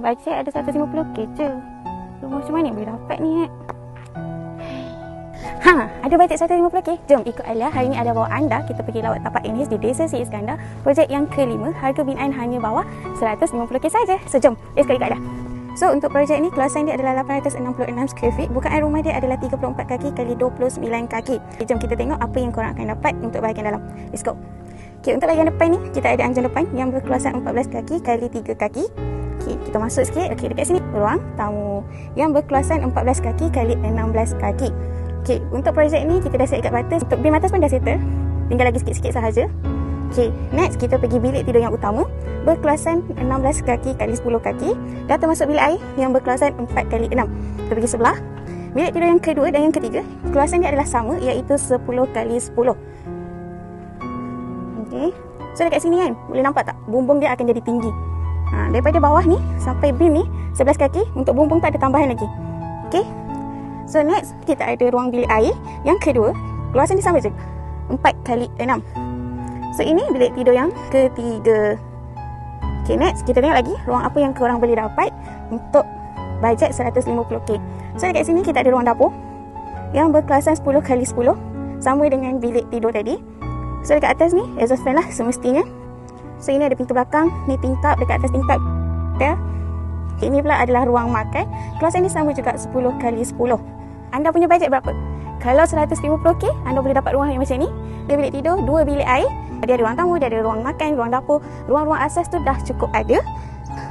bajet ada 150k je. Rumah macam mana boleh dapat ni ada bajet 150k. Jom ikut Alia. Hari ni Alia bawa anda kita pergi lawat tapak Enis di Desa Sri Iskandar. Projek yang kelima, harga binaan hanya bawah 150k saja. So jom, let's go ikut Alia. So untuk projek ni kawasan dia adalah 866 square feet. Bukaan rumah dia adalah 34 kaki kali 29 kaki. Jom kita tengok apa yang korang akan dapat untuk bahagian dalam. Let's go. Okay, untuk bahagian depan ni kita ada anjing depan yang berkeluasan 14 kaki kali 3 kaki. Okay, kita masuk sikit. Okay, dekat sini ruang tamu yang berkeluasan 14 kaki kali 16 kaki. Okay, untuk projek ni kita dah set ikat batas. Untuk beam atas pun dah settle. Tinggal lagi sikit-sikit sahaja. Okay, next kita pergi bilik tidur yang utama berkeluasan 16 kaki kali 10 kaki. Dah termasuk bilik air yang berkeluasan 4 kali 6. Kita pergi sebelah. Bilik tidur yang kedua dan yang ketiga, keluasan dia adalah sama, iaitu 10 kali 10. Okay, so dekat sini kan, boleh nampak tak? Bumbung dia akan jadi tinggi. Daripada bawah ni sampai beam ni 11 kaki. Untuk bumbung tak ada tambahan lagi. Okay, so next kita ada ruang bilik air yang kedua. Keluasan dia sama je, 4 kali 6. So ini bilik tidur yang ketiga. Okay, next kita tengok lagi ruang apa yang korang boleh dapat untuk bajet 150k. So dekat sini kita ada ruang dapur yang berkeluasan 10 kali 10, sama dengan bilik tidur tadi. So dekat atas ni exhaust fan lah semestinya. So ini ada pintu belakang, ni tingkap, dekat atas tingkap ya. Okay, ini pula adalah ruang makan. Keluasan ni sama juga 10 kali 10. Anda punya bajet berapa? Kalau 150k, anda boleh dapat ruang yang macam ni. Dia bilik tidur, 2 bilik air. Dia ada ruang tamu, dia ada ruang makan, ruang dapur. Ruang-ruang asas tu dah cukup ada.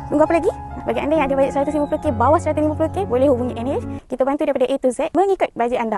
Tunggu apa lagi? Bagi anda yang ada bajet 150k, bawah 150k, boleh hubungi NH. Kita bantu daripada A to Z mengikut bajet anda.